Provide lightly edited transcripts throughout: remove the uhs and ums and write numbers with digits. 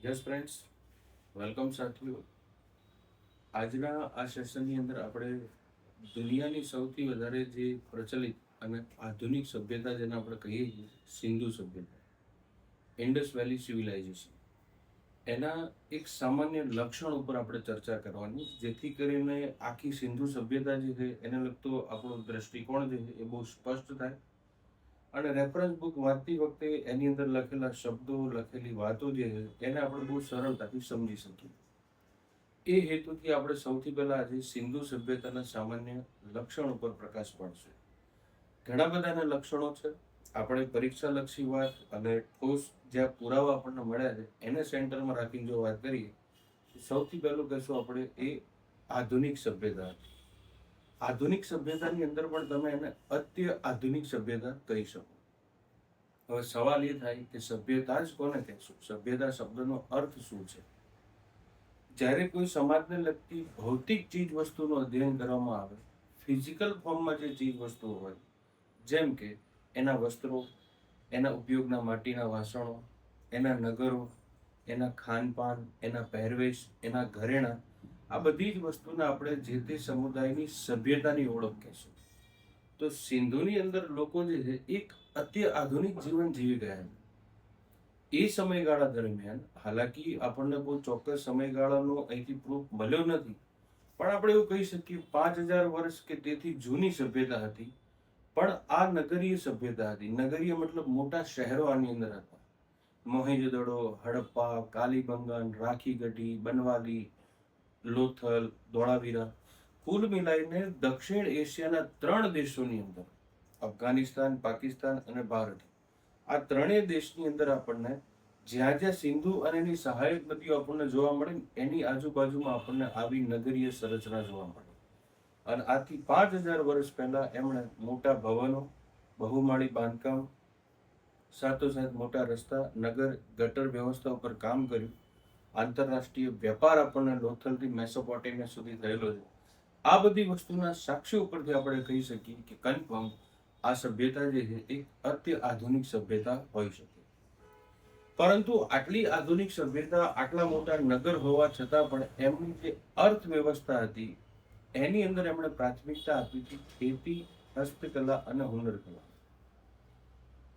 Yes friends, welcome સાથીઓ. આજના આ સેશનની અંદર આપણે દુનિયાની સૌથી વધારે જે પ્રચલિત અને આધુનિક સભ્યતા જેને આપણે કહીએ છીએ સિંધુ સભ્યતા, ઇન્ડસ વેલી સિવિલાઇઝેશન, એના એક સામાન્ય લક્ષણ ઉપર આપણે ચર્ચા કરવાની, જેથી કરીને આખી સિંધુ સભ્યતા જે છે એને લગતો આપણો દ્રષ્ટિકોણ જે છે એ બહુ સ્પષ્ટ થાય અને રેફરન્સ બુક વાંચતી વખતે એની અંદર લખેલા શબ્દો, લખેલી વાતો જે છે એને આપણે બહુ સરળતાથી સમજી શકીએ. એ હેતુથી આપણે સૌથી પહેલા આજે સિંધુ સભ્યતાના સામાન્ય લક્ષણ ઉપર પ્રકાશ પાડશે. ઘણા બધાના લક્ષણો છે. આપણે પરીક્ષાલક્ષી વાત અને ઠોસ જ્યાં પુરાવા આપણને મળ્યા છે એને સેન્ટરમાં રાખીને જો વાત કરીએ, સૌથી પહેલું કહેશું આપણે એ આધુનિક સભ્યતા. આધુનિક સભ્યતાની અંદર પણ તમે એને અત્ય આધુનિક સભ્યતા કહી શકો. હવે સવાલ એ થાય કે સભ્યતા જ કોને કહેશું? સભ્યતા શબ્દનો અર્થ શું છે? જ્યારે કોઈ સમાજને લગતી ભૌતિક ચીજ વસ્તુનું અધ્યયન કરવામાં આવે, ફિઝિકલ ફોર્મમાં જે ચીજ વસ્તુઓ હોય, જેમ કે એના વસ્ત્રો, એના ઉપયોગના માટીના વાસણો, એના નગરો, એના ખાનપાન, એના પહેરવેશ, એના ઘરેણા, આ બધી જ વસ્તુને આપણે જે તે સમુદાયની સભ્યતાની ઓળખ કહેશું. તો સિંધુની અંદર લોકો જે છે એક અતિ આધુનિક જીવન જીવી ગયા. એ સમયગાળા દરમિયાન, હાલાકી આપણને કોઈ ચોક્કસ સમયગાળાનો અહીંથી પ્રૂફ મળ્યો નથી, પણ આપણે એવું કહી શકીએ 5000 વર્ષ કે તેથી જૂની સભ્યતા હતી. પણ આ નગરીય સભ્યતા હતી. નગરીય મતલબ મોટા શહેરો આની અંદર હતા. મોહેંજો-દડો, હડપ્પા, કાલીબંગન, રાખીગઢી, બનવાલી, લોથલ, ધોળાવીરા, કુલ મિલાઈને દક્ષિણ એશિયાના 3 દેશોની અંદર, અફઘાનિસ્તાન, પાકિસ્તાન અને ભારત, આ ત્રણેય દેશની અંદર આપણને જ્યાં જ્યાં સિંધુ અને એની સહાયક નદીઓ આપણને જોવા મળે એની આજુબાજુમાં આપણને આવી નગરીય સંરચના જોવા મળે. અને આથી 5000 વર્ષ પહેલા એમણે મોટા ભવનો, બહુમાળી બાંધકામ, સાથોસાથ મોટા રસ્તા, નગર, ગટર વ્યવસ્થા ઉપર કામ કર્યું. આંતરરાષ્ટ્રીય વેપાર આપણને લોથલથી મેસોપોટેમિયા સુધી થયેલો છે. આ બધી વસ્તુના સાક્ષ્ય ઉપરથી આપણે કહી શકીએ કે કન્ફર્મ આ સભ્યતા જે છે એક અત્ય આધુનિક સભ્યતા હોઈ શકે. પરંતુ આટલી આધુનિક સભ્યતા, આટલા મોટા નગર હોવા છતાં પણ એમની જે અર્થવ્યવસ્થા હતી એની અંદર એમણે પ્રાથમિકતા આપી હતી ખેતી, હસ્તકલા અને હુનરકલા.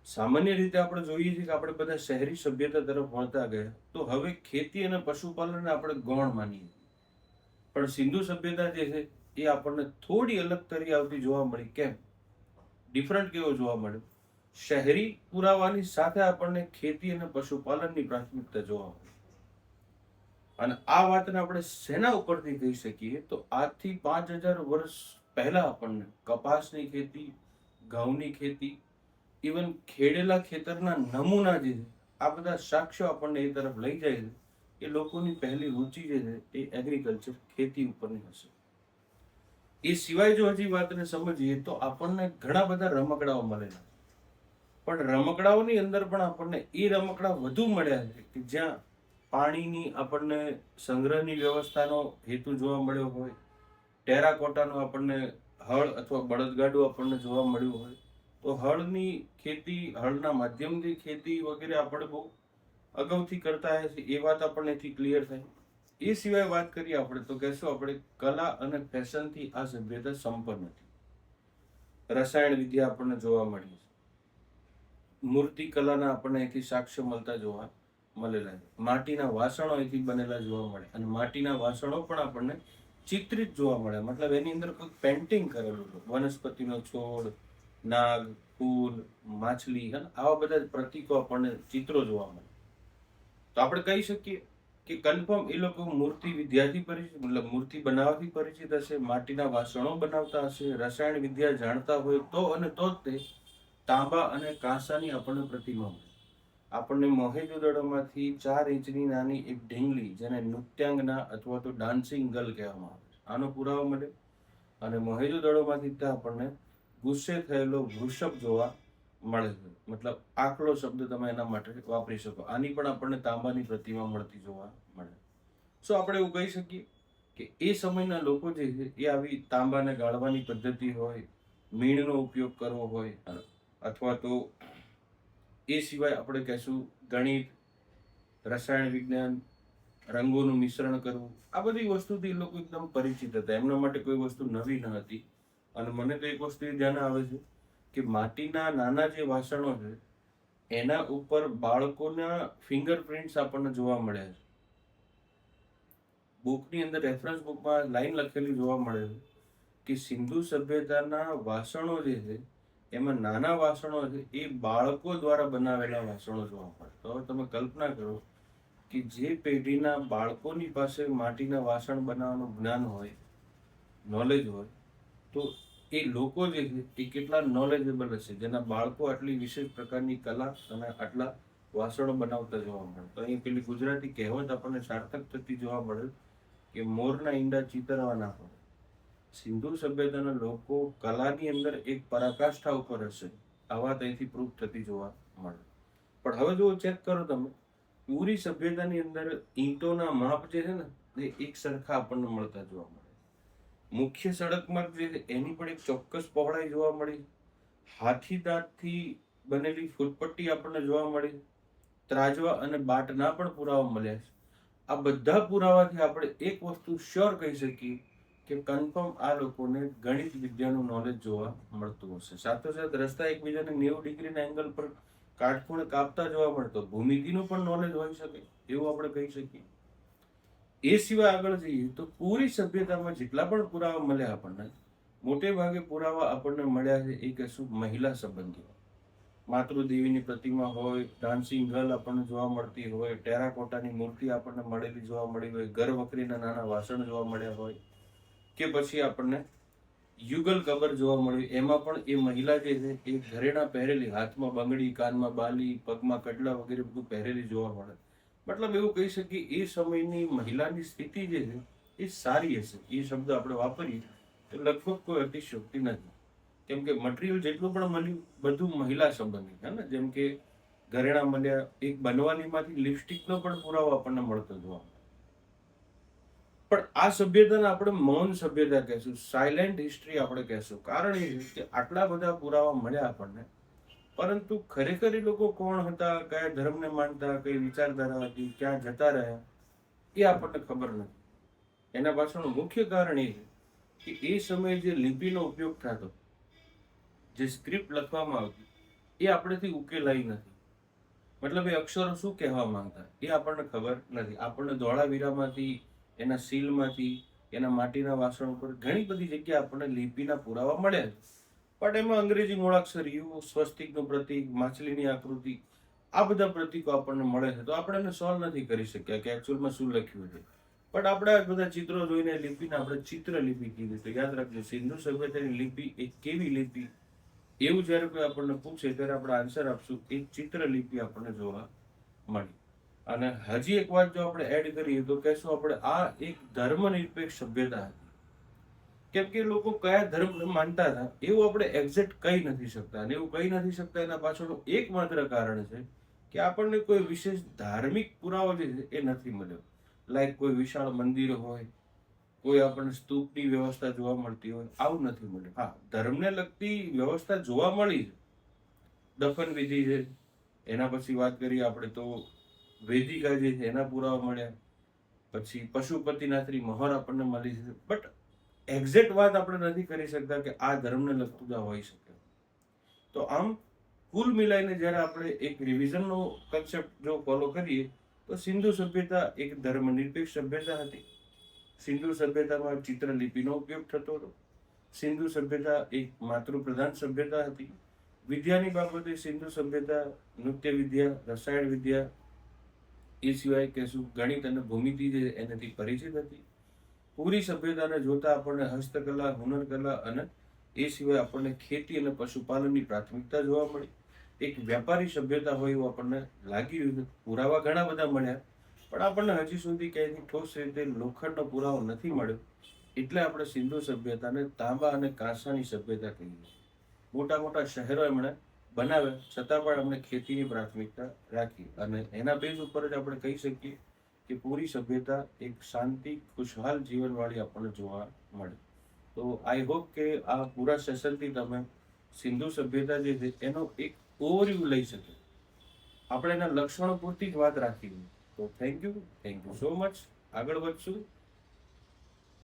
સામાન્ય રીતે આપણે જોઈએ છીએ કે આપણે બધા શહેરી સભ્યતા તરફ વળતા ગયા, તો હવે ખેતી અને પશુપાલનને આપણે ગૌણ માનીએ. પણ સિંધુ સભ્યતા જે છે એ આપણને થોડી અલગ તરી આવતી જોવા મળી. કેમ? ડિફરન્ટ કેવો જોવા મળ્યો? શહેરી પુરાવાની સાથે આપણને ખેતી અને પશુપાલનની પ્રાથમિકતા જોવા મળી. અને આ વાતને આપણે શેના ઉપરથી કહી શકીએ? તો આજથી 5000 વર્ષ પહેલા આપણને કપાસની ખેતી, ઘઉંની ખેતી, ઇવન ખેડેલા ખેતરના નમૂના જે છે, આ બધા સાક્ષ્યો આપણને એ તરફ લઈ જાય છે કે લોકોની પહેલી રુચિ જે છે એ એગ્રીકલ્ચર, ખેતી ઉપરની હશે. એ સિવાય જો હજી વાતને સમજીએ તો આપણને ઘણા બધા રમકડાઓ મળેલા, પણ રમકડાઓની અંદર પણ આપણને એ રમકડા વધુ મળ્યા છે કે જ્યાં પાણીની આપણને સંગ્રહની વ્યવસ્થાનો હેતુ જોવા મળ્યો હોય, ટેરાકોટાનો આપણને હળ અથવા બળદગાડું આપણને જોવા મળ્યું હોય, તો હળની ખેતી, હળના માધ્યમથી ખેતી વગેરે આપણે બહુ અગાઉથી કરતા આવ્યા છીએ, એ વાત આપણને એથી ક્લિયર થાય. એ સિવાય વાત કરીએ આપણે તો કહેશું આપણે કલા અને ફેશનથી આ સભ્યતા સંપન્ન હતી. રસાયણ વિદ્યા આપણને જોવા મળી છે. મૂર્તિ કલાના આપણને અહીંથી સાક્ષ્ય મળતા જોવા મળેલા છે. માટીના વાસણો અહીંથી બનેલા જોવા મળે અને માટીના વાસણો પણ આપણને ચિત્રિત જોવા મળે. મતલબ એની અંદર કોઈ પેન્ટિંગ કરેલું છે. વનસ્પતિનો છોડ, નાગ, ફૂલ, માછલી, આવા બધા પ્રતીકો આપણને ચિત્રો જોવા મળે. તો આપણે કહી શકીએ કે કન્ફર્મ એ લોકો મૂર્તિ વિદ્યાથી પરિચિત, મતલબ મૂર્તિ બનાવવાથી પરિચિત હશે, માટીના વાસણો બનાવતા હશે, રસાયણ વિદ્યા જાણતા હોય તો અને તો જ તે તાંબા અને કાંસાની આપણને પ્રતિમા મળે. આપણને મોહેંજો-દડોમાંથી 4 ઇંચની નાની એક ઢીંગલી, જેને નૃત્યાંગના અથવા તો ડાન્સિંગ ગર્લ કહેવામાં આવે છે, આનો પુરાવો મળે. અને મોહેંજો-દડોમાંથી ત્યાં આપણને ગુસ્સે થયેલો વૃષભ જોવા મળે છે. મતલબ આકડો શબ્દ તમે એના માટે વાપરી શકો. આની પણ આપણને તાંબાની પ્રતિમા મળતી જોવા મળે. સો આપણે એવું કહી શકીએ કે એ સમયના લોકો જે છે એ આવી તાંબાને ગાળવાની પદ્ધતિ હોય, મીણનો ઉપયોગ કરવો હોય, અથવા તો એ સિવાય આપણે કહેશું ગણિત, રસાયણ વિજ્ઞાન, રંગોનું મિશ્રણ કરવું, આ બધી વસ્તુથી એ લોકો એકદમ પરિચિત હતા. એમના માટે કોઈ વસ્તુ નવી ન હતી. અને મને તો એક વસ્તુ એ ધ્યાન આવે છે કે માટીના નાના જે વાસણો છે એના ઉપર બાળકોના ફિંગરપ્રિન્ટ્સ આપણને જોવા મળ્યા છે. બુકની અંદર રેફરન્સ બુકમાં લાઈન લખેલી જોવા મળે છે કે સિંધુ સભ્યતાના વાસણો જે છે એમાં નાના વાસણો છે એ બાળકો દ્વારા બનાવેલા વાસણો જોવા મળે. તો હવે તમે કલ્પના કરો કે જે પેઢીના બાળકોની પાસે માટીના વાસણ બનાવવાનું જ્ઞાન હોય, નોલેજ હોય, તો એ લોકો જે છે એ કેટલા નોલેજેબલ હશે, જેના બાળકો આટલી વિશેષ પ્રકારની કલા અને આટલા વાસણો બનાવતા જોવા મળે. તો અહીં પેલી ગુજરાતી કહેવત આપણને સાર્થક થતી જોવા મળે કે મોરના ઈંડા ચિતરવા ના પડે. સિંધુ સભ્યતાના લોકો કલાની અંદર એક પરાકાષ્ઠા ઉપર હશે, આ વાત અહીંથી પ્રૂફ થતી જોવા મળે. પણ હવે જો ચેક કરો તમે, પૂરી સભ્યતાની અંદર ઈંટોના માપ જે છે ને એ એક સરખા આપણને મળતા જોવા મળે. મુખ્ય સડક માર્ગ જે છે એની પણ એક ચોક્કસ પહોળાઈ જોવા મળી. હાથી દાંતથી બનેલી ફૂટપટ્ટી આપણને જોવા મળી. ત્રાજવા અને બાટના પણ પુરાવા મળ્યા છે. આ બધા પુરાવાથી આપણે એક વસ્તુ શ્યોર કહી શકીએ કે કન્ફર્મ આ લોકોને ગણિત વિદ્યાનું નોલેજ જોવા મળતું હશે. સાથોસાથ રસ્તા એકબીજાને 90 ડિગ્રીના એંગલ પર કાટખૂણે કાપતા જોવા મળતો, ભૂમિતિનું પણ નોલેજ હોઈ શકે એવું આપણે કહી શકીએ. એ સિવાય આગળ જઈએ તો પૂરી સભ્યતામાં જેટલા પણ પુરાવા મળ્યા આપણને, મોટે ભાગે પુરાવા આપણને મળ્યા છે એ કહેશું મહિલા સંબંધી. માતૃદેવીની પ્રતિમા હોય, ડાન્સિંગ ગર્લ આપણને જોવા મળતી હોય, ટેરાકોટાની મૂર્તિ આપણને મળેલી જોવા મળી હોય, ઘર વખરીના નાના વાસણ જોવા મળ્યા હોય, કે પછી આપણને યુગલ કબર જોવા મળી. એમાં પણ એ મહિલા જે છે એ ઘરેણા પહેરેલી, હાથમાં બંગડી, કાનમાં બાલી, પગમાં કડલા વગેરે બધું પહેરેલી જોવા મળે. મતલબ એવું કહી શકીએ એ સમયની મહિલાની સ્થિતિ જે છે એ સારી હશે. એ શબ્દ આપણે વાપરીએ તો લગભગ કોઈ અતિશયોક્તિ નથી. કેમ કે મટીરિયલ જેટલું પણ મળ્યું બધું મહિલા સંબંધિત છે ને. જેમ કે ઘરેણા મળ્યા, એક બનવાલીમાંથી લિપસ્ટિકનો પણ પુરાવો આપણને મળતો જોવા મળે. પણ આ સભ્યતાને આપણે મૌન સભ્યતા કહેશું, સાયલેન્ટ હિસ્ટ્રી આપણે કહેશું. કારણ એ છે કે આટલા બધા પુરાવા મળ્યા આપણને, પરંતુ ખરેખર એ લોકો કોણ હતા, કયા ધર્મને માનતા, કઈ વિચારધારા હતી, ક્યાં જતા રહ્યા, એ આપણને ખબર નથી. એના પાછળનું મુખ્ય કારણ એ છે કે એ સમયે જે લિપિનો ઉપયોગ થતો, જે સ્ક્રિપ્ટ લખવામાં આવતી, એ આપણેથી ઉકેલાઈ નથી. મતલબ એ અક્ષરો શું કહેવા માંગતા એ આપણને ખબર નથી. આપણને ધોળાવીરામાંથી, એના સીલમાંથી, એના માટીના વાસણો પર ઘણી બધી જગ્યાએ આપણને લિપિના પુરાવા મળ્યા છે. પણ એમાં અંગ્રેજી મૂળાક્ષરીઓ, સ્વસ્તિકનું પ્રતીક, માછલીની આકૃતિ, આ બધા પ્રતીકો આપણને મળે છે. તો આપણે એને સોલ્વ નથી કરી શક્યા કે એકચ્યુઅલમાં શું લખ્યું છે. પણ આપણે આ બધા ચિત્રો જોઈને લિપિને આપણે ચિત્રલિપિ કીધી. તો યાદ રાખજો, સિંધુ સભ્યતાની લિપિ એ કેવી લિપિ, એવું જ્યારે કોઈ આપણને પૂછે ત્યારે આપણે આન્સર આપશું એ ચિત્રલિપિ આપણને જોવા મળી. અને હજી એક વાત જો આપણે એડ કરીએ તો કહેશું આપણે આ એક ધર્મનિરપેક્ષ સભ્યતા હતી. કેમ કે લોકો કયા ધર્મને માનતા હતા એવું આપણે એક્ઝેક્ટ કહી નથી શકતા. અને એવું કહી નથી શકતા એના પાછળનું એકમાત્ર કારણ છે કે આપણને કોઈ વિશેષ ધાર્મિક પુરાવો જે છે એ નથી મળ્યો. લાઈક કોઈ વિશાળ મંદિર હોય, કોઈ આપણને સ્તૂપની વ્યવસ્થા જોવા મળતી હોય, આવું નથી મળ્યું. હા, ધર્મને લગતી વ્યવસ્થા જોવા મળી છે. દફન વિધિ છે, એના પછી વાત કરીએ આપણે તો વેદિકા જે છે એના પુરાવા મળ્યા, પછી પશુપતિનાથની મહોર આપણને મળી છે. બટ એક્ઝેક્ટ વાત આપણે નથી કરી શકતા કે આ ધર્મને લગતું જ હોઈ શકે. તો આમ કુલ મિલાઈને જ્યારે આપણે એક રિવિઝનનો કન્સેપ્ટ જો ફોલો કરીએ તો સિંધુ સભ્યતા એક ધર્મનિરપેક્ષ સભ્યતા હતી. સિંધુ સભ્યતામાં ચિત્રલિપિનો ઉપયોગ થતો હતો. સિંધુ સભ્યતા એક માતૃપ્રધાન સભ્યતા હતી. વિદ્યાની બાબતે સિંધુ સભ્યતા નૃત્ય વિદ્યા, રસાયણ વિદ્યા, એ સિવાય કહેશું ગણિત અને ભૂમિતિ જે એનાથી પરિચિત હતી. પૂરી સભ્યતાને જોતા આપણને હસ્તકલા, હુનરકલા અને એ સિવાય આપણને ખેતી અને પશુપાલનની પ્રાથમિકતા જોવા મળી. એક વ્યાપારી સભ્યતા હોય એવું આપણને લાગી રહ્યું. પુરાવા ઘણા બધા મળ્યા, પણ આપણને હજી સુધી ક્યાંયથી ઠોસ રીતે લોખંડનો પુરાવો નથી મળ્યો. એટલે આપણે સિંધુ સભ્યતાને તાંબા અને કાંસાની સભ્યતા કહીએ. મોટા મોટા શહેરો એમણે બનાવ્યા, છતાં પણ એમણે ખેતીની પ્રાથમિકતા રાખી. અને એના બેઝ ઉપર જ આપણે કહી શકીએ કે પૂરી સભ્યતા એક શાંતિ, ખુશહાલ જીવનવાળી આપણને જોવા મળે. તો આઈ હોપ કે આ પૂરા સેશનથી તમે સિંધુ સભ્યતા જે છે એનો એક ઓવરવ્યૂ લઈ શકે. આપણે એના લક્ષણો પૂરતી જ વાત રાખી. તો થેન્ક યુ સો મચ. આગળ વધશું.